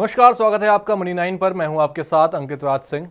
नमस्कार, स्वागत है आपका मनी 9 पर। मैं हूं आपके साथ अंकित राज सिंह।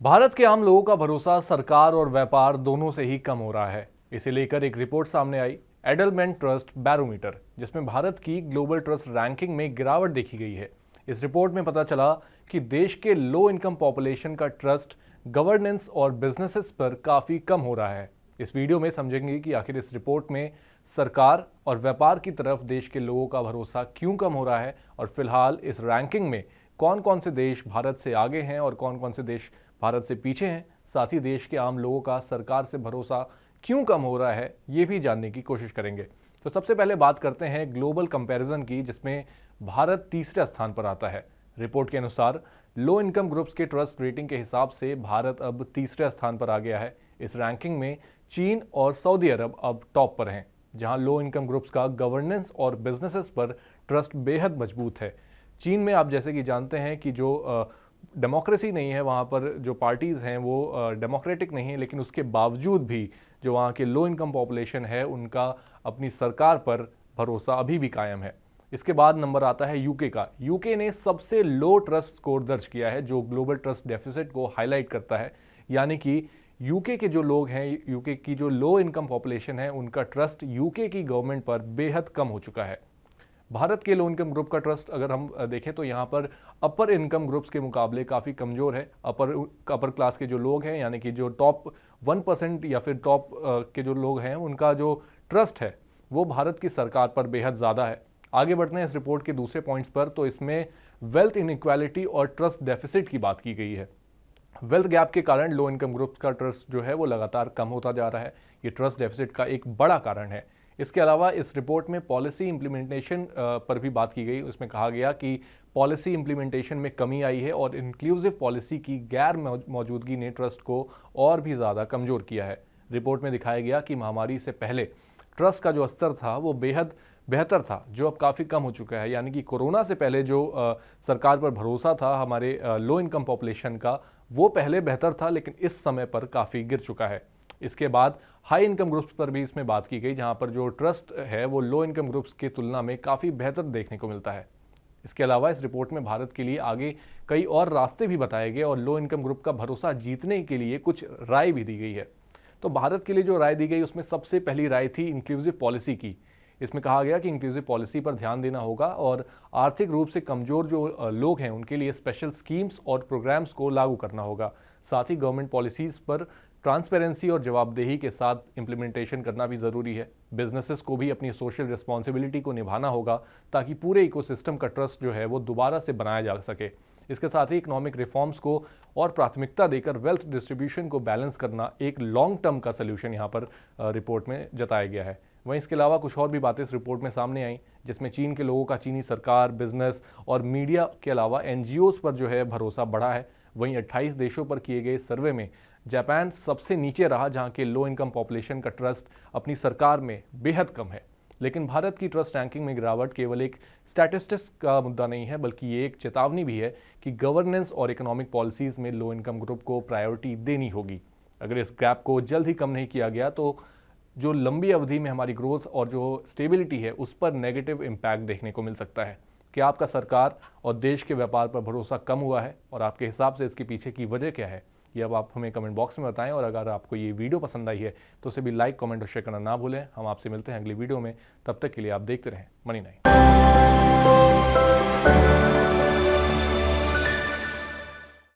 भारत के आम लोगों का भरोसा सरकार और व्यापार दोनों से ही कम हो रहा है। इसे लेकर एक रिपोर्ट सामने आई, एडलमेंट ट्रस्ट बैरोमीटर, जिसमें भारत की ग्लोबल ट्रस्ट रैंकिंग में गिरावट देखी गई है। इस रिपोर्ट में पता चला कि देश के लो इनकम पॉपुलेशन का ट्रस्ट गवर्नेंस और बिजनेसेस पर काफ़ी कम हो रहा है। इस वीडियो में समझेंगे कि आखिर इस रिपोर्ट में सरकार और व्यापार की तरफ देश के लोगों का भरोसा क्यों कम हो रहा है और फिलहाल इस रैंकिंग में कौन कौन से देश भारत से आगे हैं और कौन कौन से देश भारत से पीछे हैं। साथ ही देश के आम लोगों का सरकार से भरोसा क्यों कम हो रहा है, ये भी जानने की कोशिश करेंगे। तो सबसे पहले बात करते हैं ग्लोबल कंपैरिजन की, जिसमें भारत तीसरे स्थान पर आता है। रिपोर्ट के अनुसार लो इनकम ग्रुप्स के ट्रस्ट रेटिंग के हिसाब से भारत अब तीसरे स्थान पर आ गया है। इस रैंकिंग में चीन और सऊदी अरब अब टॉप पर हैं, जहां लो इनकम ग्रुप्स का गवर्नेंस और बिजनेसेस पर ट्रस्ट बेहद मजबूत है। चीन में आप जैसे कि जानते हैं कि जो डेमोक्रेसी नहीं है, वहाँ पर जो पार्टीज़ हैं वो डेमोक्रेटिक नहीं है, लेकिन उसके बावजूद भी जो वहाँ के लो इनकम पॉपुलेशन है उनका अपनी सरकार पर भरोसा अभी भी कायम है। इसके बाद नंबर आता है यूके का। यूके ने सबसे लो ट्रस्ट स्कोर दर्ज किया है, जो ग्लोबल ट्रस्ट डेफिसिट को हाईलाइट करता है। यानी कि यूके के जो लोग हैं, यूके की जो लो इनकम पॉपुलेशन है, उनका ट्रस्ट यूके की गवर्नमेंट पर बेहद कम हो चुका है। भारत के लो इनकम ग्रुप का ट्रस्ट अगर हम देखें तो यहाँ पर अपर इनकम ग्रुप्स के मुकाबले काफ़ी कमज़ोर है। अपर क्लास के जो लोग हैं, यानी कि जो टॉप 1% या फिर टॉप के जो लोग हैं, उनका जो ट्रस्ट है वो भारत की सरकार पर बेहद ज़्यादा है। आगे बढ़ते हैं इस रिपोर्ट के दूसरे पॉइंट्स पर। तो इसमें वेल्थ इनइक्वालिटी और ट्रस्ट डेफिसिट की बात की गई है। वेल्थ गैप के कारण लो इनकम ग्रुप्स का ट्रस्ट जो है वो लगातार कम होता जा रहा है। ये ट्रस्ट डेफिसिट का एक बड़ा कारण है। इसके अलावा इस रिपोर्ट में पॉलिसी इंप्लीमेंटेशन पर भी बात की गई। उसमें कहा गया कि पॉलिसी इंप्लीमेंटेशन में कमी आई है और इंक्लूसिव पॉलिसी की गैर मौजूदगी ने ट्रस्ट को और भी ज़्यादा कमज़ोर किया है। रिपोर्ट में दिखाया गया कि महामारी से पहले ट्रस्ट का जो स्तर था वो बेहद बेहतर था, जो अब काफ़ी कम हो चुका है। यानी कि कोरोना से पहले जो सरकार पर भरोसा था हमारे लो इनकम पॉपुलेशन का, वो पहले बेहतर था, लेकिन इस समय पर काफ़ी गिर चुका है। इसके बाद हाई इनकम ग्रुप्स पर भी इसमें बात की गई, जहां पर जो ट्रस्ट है वो लो इनकम ग्रुप्स की तुलना में काफ़ी बेहतर देखने को मिलता है। इसके अलावा इस रिपोर्ट में भारत के लिए आगे कई और रास्ते भी बताए गए और लो इनकम ग्रुप का भरोसा जीतने के लिए कुछ राय भी दी गई है। तो भारत के लिए जो राय दी गई उसमें सबसे पहली राय थी इंक्लूसिव पॉलिसी की। इसमें कहा गया कि इंक्लूसिव पॉलिसी पर ध्यान देना होगा और आर्थिक रूप से कमज़ोर जो लोग हैं उनके लिए स्पेशल स्कीम्स और प्रोग्राम्स को लागू करना होगा। साथ ही गवर्नमेंट पॉलिसीज़ पर ट्रांसपेरेंसी और जवाबदेही के साथ इम्प्लीमेंटेशन करना भी ज़रूरी है। बिजनेसेस को भी अपनी सोशल रिस्पॉन्सिबिलिटी को निभाना होगा, ताकि पूरे इकोसिस्टम का ट्रस्ट जो है वो दोबारा से बनाया जा सके। इसके साथ ही इकोनॉमिक रिफॉर्म्स को और प्राथमिकता देकर वेल्थ डिस्ट्रीब्यूशन को बैलेंस करना एक लॉन्ग टर्म का सल्यूशन यहाँ पर रिपोर्ट में जताया गया है। वहीं इसके अलावा कुछ और भी बातें इस रिपोर्ट में सामने आई, जिसमें चीन के लोगों का चीनी सरकार, बिजनेस और मीडिया के अलावा एनजीओज पर जो है भरोसा बढ़ा है। वहीं 28 देशों पर किए गए सर्वे में जापान सबसे नीचे रहा, जहां के लो इनकम पॉपुलेशन का ट्रस्ट अपनी सरकार में बेहद कम है। लेकिन भारत की ट्रस्ट रैंकिंग में गिरावट केवल एक स्टैटिस्टिक्स का मुद्दा नहीं है, बल्कि ये एक चेतावनी भी है कि गवर्नेंस और इकोनॉमिक पॉलिसीज़ में लो इनकम ग्रुप को प्रायोरिटी देनी होगी। अगर इस गैप को जल्द ही कम नहीं किया गया तो जो लंबी अवधि में हमारी ग्रोथ और जो स्टेबिलिटी है उस पर नेगेटिव इम्पैक्ट देखने को मिल सकता है। क्या आपका सरकार और देश के व्यापार पर भरोसा कम हुआ है और आपके हिसाब से इसके पीछे की वजह क्या है, ये अब आप हमें कमेंट बॉक्स में बताएं। और अगर आपको ये वीडियो पसंद आई है तो उसे भी लाइक, कमेंट और शेयर करना ना भूलें। हम आपसे मिलते हैं अगली वीडियो में, तब तक के लिए आप देखते रहें मनी 9।